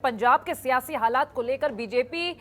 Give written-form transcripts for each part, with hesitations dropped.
पंजाब के सियासी हालात को लेकर बीजेपी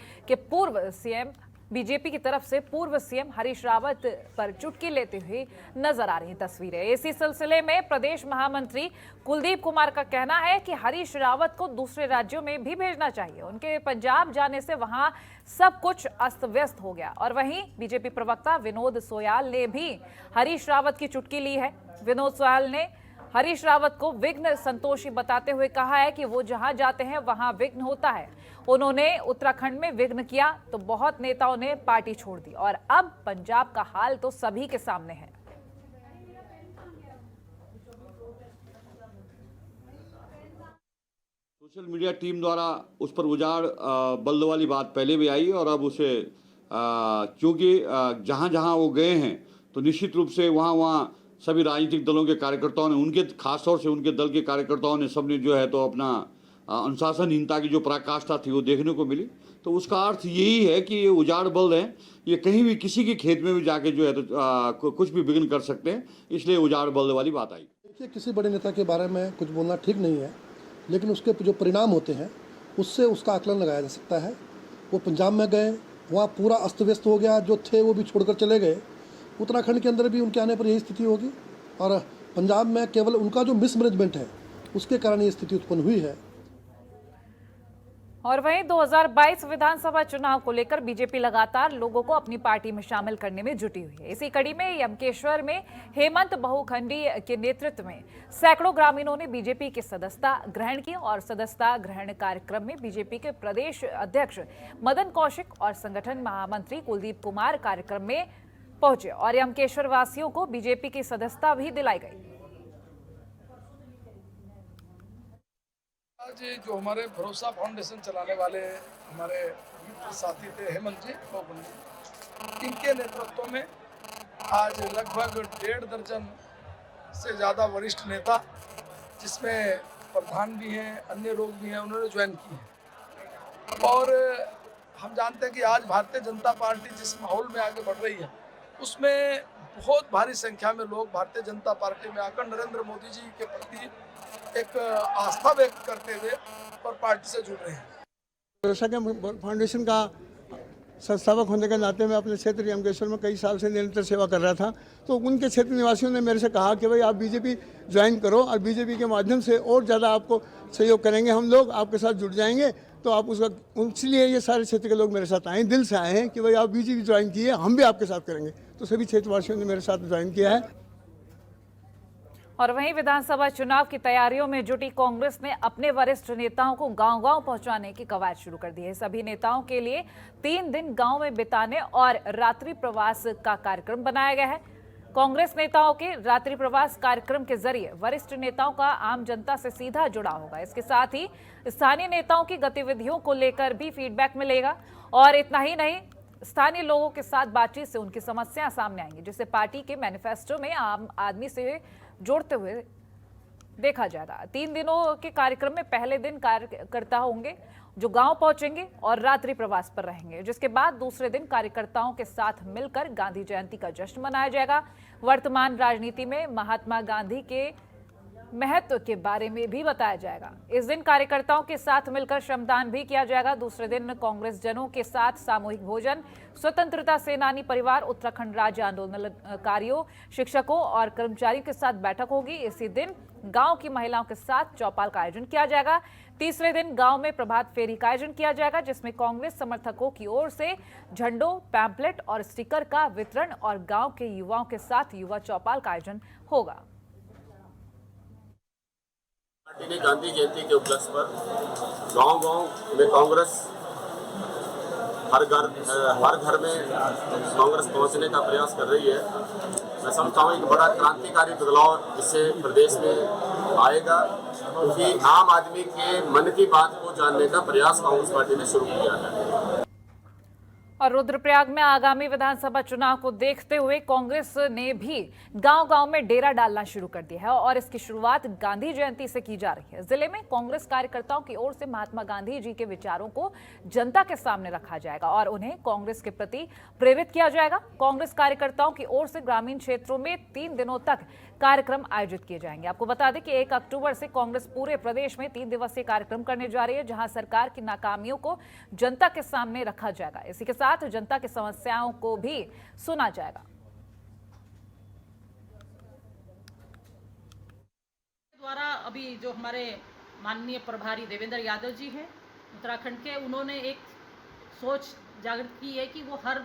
की तरफ से पूर्व सीएम हरीश रावत पर चुटकी लेते हुए नजर आ रही तस्वीरें। इसी सिलसिले में प्रदेश महामंत्री कुलदीप कुमार का कहना है कि हरीश रावत को दूसरे राज्यों में भी भेजना चाहिए। उनके पंजाब जाने से वहां सब कुछ अस्त व्यस्त हो गया। और वहीं बीजेपी प्रवक्ता विनोद सोयाल ने भी हरीश रावत की चुटकी ली है। विनोद सोयाल ने हरीश रावत को विघ्न संतोषी बताते हुए कहा है कि वो जहां जाते हैं वहां विघ्न होता है। उन्होंने उत्तराखंड में विघ्न किया तो बहुत नेताओं ने पार्टी छोड़ दी और अब पंजाब का हाल तो सभी के सामने है। सोशल मीडिया टीम द्वारा उस पर उजाड़ बल्द वाली बात पहले भी आई और अब उसे क्योंकि जहां जहां वो गए हैं तो निश्चित रूप से वहां सभी राजनीतिक दलों के कार्यकर्ताओं ने, उनके खासतौर से उनके दल के कार्यकर्ताओं ने, सबने जो है तो अपना अनुशासनहीनता की जो पराकाष्ठा थी वो देखने को मिली। तो उसका अर्थ यही है कि ये उजाड़ बल्द हैं, ये कहीं भी किसी के खेत में भी जाके जो है तो कुछ भी विघ्न कर सकते हैं, इसलिए उजाड़ बल्द वाली बात आई। देखिए, किसी बड़े नेता के बारे में कुछ बोलना ठीक नहीं है, लेकिन उसके जो परिणाम होते हैं उससे उसका आकलन लगाया जा सकता है। वो पंजाब में गए, वहाँ पूरा अस्त व्यस्त हो गया, जो थे वो भी छोड़कर चले गए। उत्तराखंड के अंदर भी उनके आने पर यही स्थिति होगी और पंजाब में केवल उनका जो मिसमैनेजमेंट है उसके कारण ये स्थिति उत्पन्न हुई है। और वहीं 2022 विधानसभा चुनाव को लेकर बीजेपी लगातार लोगों को अपनी पार्टी में शामिल करने में जुटी हुई है। इसी कड़ी में यमकेश्वर में हेमंत बहुखंडी के नेतृत्व में सैकड़ों ग्रामीणों ने बीजेपी की सदस्यता ग्रहण की और सदस्यता ग्रहण कार्यक्रम में बीजेपी के प्रदेश अध्यक्ष मदन कौशिक और संगठन महामंत्री कुलदीप कुमार कार्यक्रम में पहुंचे और यमकेश्वर वासियों को बीजेपी की सदस्यता भी दिलाई गई। आज जो हमारे भरोसा फाउंडेशन चलाने वाले हमारे साथी थे हेमंत जी बहुखंडी, इनके नेतृत्व में आज लगभग 1.5 दर्जन से ज़्यादा वरिष्ठ नेता, जिसमें प्रधान भी हैं, अन्य लोग भी हैं, उन्होंने ज्वाइन की है। और हम जानते हैं कि आज भारतीय जनता पार्टी जिस माहौल में आगे बढ़ रही है उसमें बहुत भारी संख्या में लोग भारतीय जनता पार्टी में आकर नरेंद्र मोदी जी के प्रति एक आस्था व्यक्त करते हुए और पार्टी से जुड़ रहे हैं। भरोसा के फाउंडेशन का संस्थापक होने के नाते मैं अपने क्षेत्र यमकेश्वर में कई साल से निरंतर सेवा कर रहा था, तो उनके क्षेत्र निवासियों ने मेरे से कहा कि भाई आप बीजेपी ज्वाइन करो और बीजेपी के माध्यम से और ज़्यादा आपको सहयोग करेंगे, हम लोग आपके साथ जुड़ जाएंगे। तो आप उसका, इसलिए ये सारे क्षेत्र के लोग मेरे साथ आए, दिल से आए हैं कि भाई आप बीजेपी ज्वाइन किए, हम भी आपके साथ करेंगे। तो सभी क्षेत्रवासियों ने मेरे साथ ज्वाइन किया है। और वहीं विधानसभा चुनाव की तैयारियों में जुटी कांग्रेस ने अपने वरिष्ठ नेताओं को गांव-गांव पहुंचाने की कवायद शुरू कर दी है। सभी नेताओं के लिए 3 दिन गांव में बिताने और रात्रि प्रवास का कार्यक्रम बनाया गया है। कांग्रेस नेताओं के रात्रि प्रवास कार्यक्रम के जरिए वरिष्ठ नेताओं का आम जनता से सीधा जुड़ाव होगा। इसके साथ ही स्थानीय नेताओं की गतिविधियों को लेकर भी फीडबैक मिलेगा और इतना ही नहीं, स्थानीय लोगों के साथ बातचीत से उनकी समस्याएं सामने आएंगी, जिसे पार्टी के मैनिफेस्टो में आम आदमी से जोड़ते हुए देखा जाएगा। 3 दिनों के कार्यक्रम में पहले दिन कार्यकर्ता होंगे जो गांव पहुंचेंगे और रात्रि प्रवास पर रहेंगे, जिसके बाद दूसरे दिन कार्यकर्ताओं के साथ मिलकर गांधी जयंती का जश्न मनाया जाएगा। वर्तमान राजनीति में महात्मा गांधी के महत्व के बारे में भी बताया जाएगा। इस दिन कार्यकर्ताओं के साथ मिलकर श्रमदान भी किया जाएगा। दूसरे दिन कांग्रेस जनों के साथ सामूहिक भोजन, स्वतंत्रता सेनानी परिवार, उत्तराखंड राज्य आंदोलनकारियों, शिक्षकों और कर्मचारियों के साथ बैठक होगी। इसी दिन गांव की महिलाओं के साथ चौपाल का आयोजन किया जाएगा। तीसरे दिन गांव में प्रभात फेरी का आयोजन किया जाएगा, जिसमें कांग्रेस समर्थकों की ओर से झंडों, पैम्पलेट और स्टिकर का वितरण और गांव के युवाओं के साथ युवा चौपाल का आयोजन होगा। पार्टी ने गांधी जयंती के उपलक्ष्य पर गांव-गांव में कांग्रेस हर घर में कांग्रेस पहुंचने का प्रयास कर रही है। मैं समझता हूँ एक बड़ा क्रांतिकारी बदलाव इससे प्रदेश में आएगा, क्योंकि आम आदमी के मन की बात को जानने का प्रयास कांग्रेस पार्टी ने शुरू किया है। और रुद्रप्रयाग में आगामी विधानसभा चुनाव को देखते हुए कांग्रेस ने भी गांव-गांव में डेरा डालना शुरू कर दिया है और इसकी शुरुआत गांधी जयंती से की जा रही है। जिले में कांग्रेस कार्यकर्ताओं की ओर से महात्मा गांधी जी के विचारों को जनता के सामने रखा जाएगा और उन्हें कांग्रेस के प्रति प्रेरित किया जाएगा। कांग्रेस कार्यकर्ताओं की ओर से ग्रामीण क्षेत्रों में 3 दिनों तक कार्यक्रम आयोजित किए जाएंगे। आपको बता दें कि 1 अक्टूबर से कांग्रेस पूरे प्रदेश में 3 दिवसीय कार्यक्रम करने जा रही है, जहां सरकार की नाकामियों को जनता के सामने रखा जाएगा। इसी के साथ जनता की समस्याओं को भी सुना जाएगा। द्वारा अभी जो हमारे माननीय प्रभारी देवेंद्र यादव जी हैं उत्तराखंड के, उन्होंने एक सोच जागृत की है कि वो हर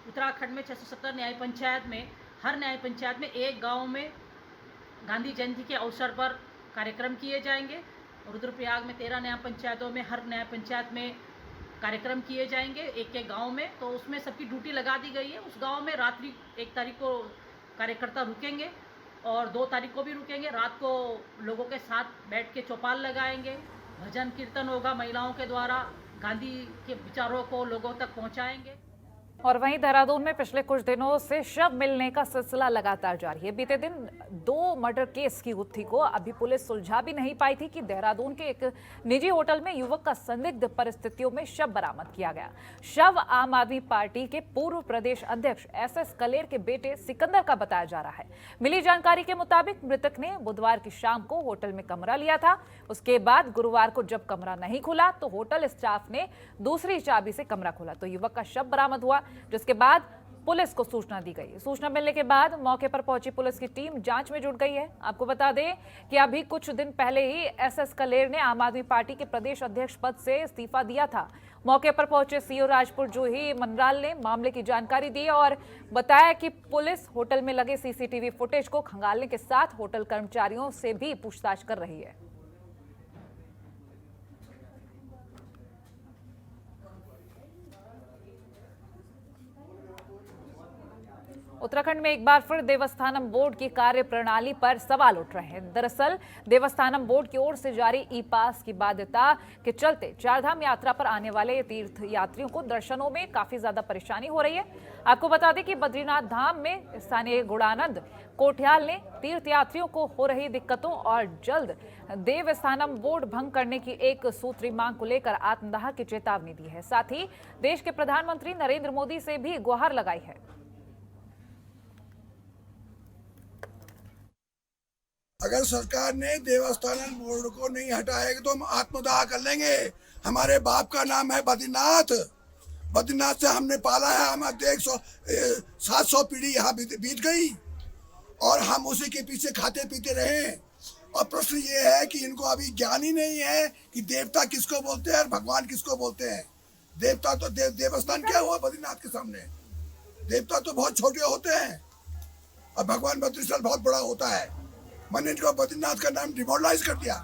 उत्तराखंड में 670 न्याय पंचायत में, हर न्याय पंचायत में एक गांव में गांधी जयंती के अवसर पर कार्यक्रम किए जाएंगे। रुद्रप्रयाग में 13 न्याय पंचायतों में हर न्याय पंचायत में कार्यक्रम किए जाएंगे एक एक गांव में। तो उसमें सबकी ड्यूटी लगा दी गई है। उस गांव में रात्रि 1 तारीख को कार्यकर्ता रुकेंगे और 2 तारीख को भी रुकेंगे। रात को लोगों के साथ बैठ के चौपाल लगाएंगे, भजन कीर्तन होगा, महिलाओं के द्वारा गांधी के विचारों को लोगों तक पहुंचाएंगे। और वहीं देहरादून में पिछले कुछ दिनों से शव मिलने का सिलसिला लगातार जारी है। बीते दिन 2 मर्डर केस की गुत्थी को अभी पुलिस सुलझा भी नहीं पाई थी कि देहरादून के एक निजी होटल में युवक का संदिग्ध परिस्थितियों में शव बरामद किया गया। शव आम आदमी पार्टी के पूर्व प्रदेश अध्यक्ष SS कलेर के बेटे सिकंदर का बताया जा रहा है। मिली जानकारी के मुताबिक मृतक ने बुधवार की शाम को होटल में कमरा लिया था। उसके बाद गुरुवार को जब कमरा नहीं खुला तो होटल स्टाफ ने दूसरी चाबी से कमरा खोला तो युवक का शव बरामद हुआ, जिसके बाद पुलिस को सूचना दी गई। सूचना मिलने के बाद मौके पर पहुंची पुलिस की टीम जांच में जुट गई है। आपको बता दें कि अभी कुछ दिन पहले ही SS कलेर ने आम आदमी पार्टी के प्रदेश अध्यक्ष पद से इस्तीफा दिया था। मौके पर पहुंचे CO राजपुर जूही मनराल ने मामले की जानकारी दी और बताया कि पुलिस होटल में लगे CCTV फुटेज को खंगालने के साथ होटल कर्मचारियों से भी पूछताछ कर रही है। उत्तराखंड में एक बार फिर देवस्थानम बोर्ड की कार्य प्रणाली पर सवाल उठ रहे हैं। दरअसल देवस्थानम बोर्ड की ओर से जारी ई-पास की बाध्यता के चलते चारधाम यात्रा पर आने वाले तीर्थ यात्रियों को दर्शनों में काफी ज्यादा परेशानी हो रही है। आपको बता दें कि बद्रीनाथ धाम में स्थानीय गुणानंद कोठियाल ने तीर्थ यात्रियों को हो रही दिक्कतों और जल्द देवस्थानम बोर्ड भंग करने की एक सूत्री मांग को लेकर आत्मदाह की चेतावनी दी है। साथ ही देश के प्रधानमंत्री नरेंद्र मोदी से भी गुहार लगाई है। अगर सरकार ने देवस्थानम बोर्ड को नहीं हटाएगी तो हम आत्मदाह कर लेंगे। हमारे बाप का नाम है बद्रीनाथ। बद्रीनाथ से हमने पाला है। हम 700 पीढ़ी यहाँ बीत गई और हम उसी के पीछे खाते पीते रहे। और प्रश्न ये है कि इनको अभी ज्ञान ही नहीं है कि देवता किसको बोलते हैं और भगवान किसको बोलते हैं। देवता तो देवस्थान क्या हुआ बद्रीनाथ के सामने? देवता तो बहुत छोटे होते हैं और भगवान बद्रीनाथ बहुत बड़ा होता है। मैंने इनको बद्रीनाथ का नाम डिमोरलाइज कर दिया।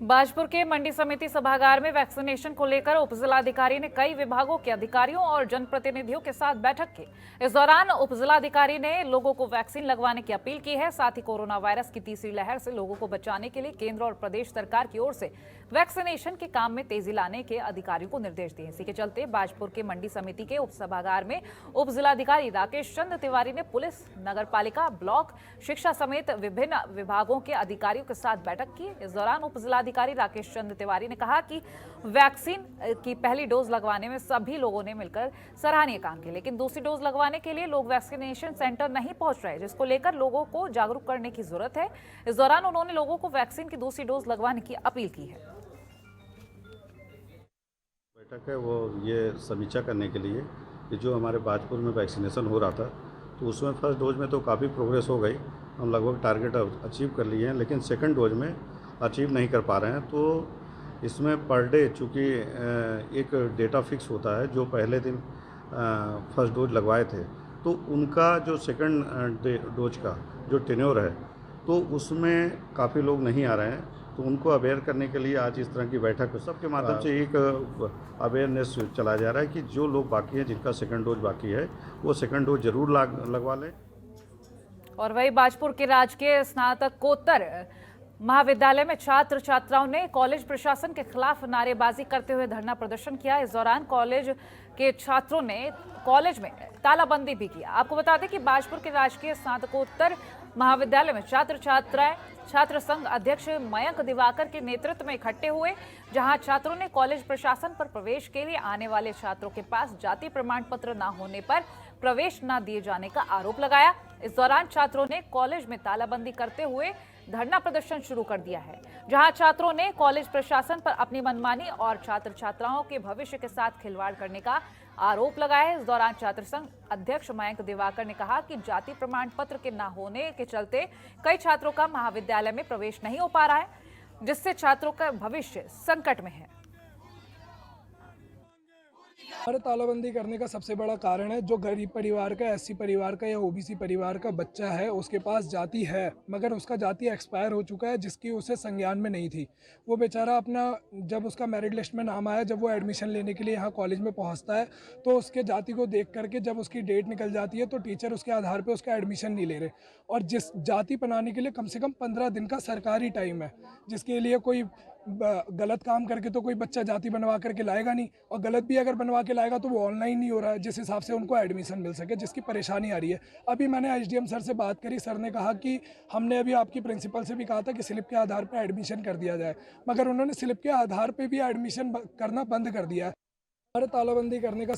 बाजपुर के मंडी समिति सभागार में वैक्सीनेशन को लेकर उपजिलाधिकारी ने कई विभागों के अधिकारियों और जनप्रतिनिधियों के साथ बैठक की। इस दौरान उपजिलाधिकारी ने लोगों को वैक्सीन लगवाने की अपील की है। साथ ही कोरोना वायरस की तीसरी लहर से लोगों को बचाने के लिए केंद्र और प्रदेश सरकार की ओर से वैक्सीनेशन के काम में तेजी लाने के अधिकारियों को निर्देश दिए। इसी के चलते बाजपुर के मंडी समिति के उप सभागार में उपजिलाधिकारी राकेश चंद्र तिवारी ने पुलिस, नगरपालिका, ब्लॉक, शिक्षा समेत विभिन्न विभागों के अधिकारियों के साथ बैठक की। इस दौरान उपजिलाधिकारी राकेश चंद्र तिवारी ने कहा कि वैक्सीन की पहली डोज लगवाने में सभी लोगों ने मिलकर सराहनीय काम किया, लेकिन दूसरी डोज लगवाने के लिए लोग वैक्सीनेशन सेंटर नहीं पहुंच रहे, जिसको लेकर लोगों को जागरूक करने की जरूरत है। इस दौरान उन्होंने लोगों को वैक्सीन की दूसरी डोज लगवाने की अपील की है। बैठक है वो ये समीक्षा करने के लिए कि जो हमारे बाजपुर में वैक्सीनेशन हो रहा था तो उसमें फर्स्ट डोज में तो काफ़ी प्रोग्रेस हो गई, हम लगभग टारगेट अचीव कर लिए हैं, लेकिन सेकंड डोज में अचीव नहीं कर पा रहे हैं। तो इसमें पर डे चूँकि एक डेटा फिक्स होता है, जो पहले दिन फर्स्ट डोज लगवाए थे तो उनका जो सेकंड डोज का जो टेन्योर है तो उसमें काफ़ी लोग नहीं आ रहे हैं। तो उनको अवेयर करने के लिए आज इस तरह की बैठक सबके माध्यम से एक अवेयरनेस चलाया जा रहा है कि जो लोग बाकी हैं, जिनका सेकंड डोज बाकी है, वो सेकंड डोज जरूर लगवा लें। और वही बाजपुर के राजकीय स्नातकोत्तर महाविद्यालय में छात्र छात्राओं ने कॉलेज प्रशासन के खिलाफ नारेबाजी करते हुए धरना प्रदर्शन किया। इस दौरान कॉलेज के छात्रों ने कॉलेज में तालाबंदी भी की। आपको बता दें कि बाजपुर के राजकीय स्नातकोत्तर महाविद्यालय में छात्र छात्राएं छात्र संघ अध्यक्ष मयंक दिवाकर के नेतृत्व में इकट्ठे हुए, जहां छात्रों ने कॉलेज प्रशासन पर प्रवेश के लिए आने वाले छात्रों के पास जाति प्रमाण पत्र न होने पर प्रवेश न दिए जाने का आरोप लगाया। इस दौरान छात्रों ने कॉलेज में तालाबंदी करते हुए धरना प्रदर्शन शुरू कर दिया है, जहां छात्रों ने कॉलेज प्रशासन पर अपनी मनमानी और छात्र छात्राओं के भविष्य के साथ खिलवाड़ करने का आरोप लगाया। इस दौरान छात्र संघ अध्यक्ष मयंक दिवाकर ने कहा कि जाति प्रमाण पत्र के न होने के चलते कई छात्रों का महाविद्यालय में प्रवेश नहीं हो पा रहा है, जिससे छात्रों का भविष्य संकट में है। हमारे तालाबंदी करने का सबसे बड़ा कारण है जो गरीब परिवार का, एससी परिवार का या ओबीसी परिवार का बच्चा है, उसके पास जाति है मगर उसका जाति एक्सपायर हो चुका है, जिसकी उसे संज्ञान में नहीं थी। वो बेचारा अपना, जब उसका मेरिट लिस्ट में नाम आया, जब वो एडमिशन लेने के लिए यहाँ कॉलेज में पहुँचता है तो उसके जाति को देख करके जब उसकी डेट निकल जाती है तो टीचर उसके आधार पर उसका एडमिशन नहीं ले रहे। और जिस जाति बनाने के लिए कम से कम 15 दिन का सरकारी टाइम है, जिसके लिए कोई गलत काम करके तो कोई बच्चा जाति बनवा करके लाएगा नहीं, और गलत भी अगर बनवा के लाएगा तो वो ऑनलाइन नहीं हो रहा है जिस हिसाब से उनको एडमिशन मिल सके, जिसकी परेशानी आ रही है। अभी मैंने एसडीएम सर से बात करी, सर ने कहा कि हमने अभी आपकी प्रिंसिपल से भी कहा था कि स्लिप के आधार पर एडमिशन कर दिया जाए, मगर उन्होंने स्लिप के आधार पर भी एडमिशन करना बंद कर दिया है। हमारे तालाबंदी करने का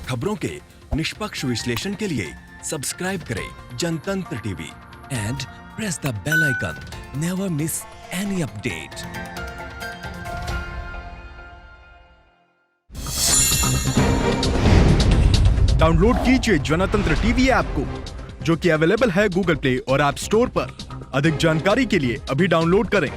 खबरों के निष्पक्ष विश्लेषण के लिए सब्सक्राइब करें Jantantra TV and press the bell icon. Never miss any update. Download कीजिए जनतंत्र टीवी ऐप को, जो कि अवेलेबल है गूगल प्ले और ऐप स्टोर पर। अधिक जानकारी के लिए अभी डाउनलोड करें।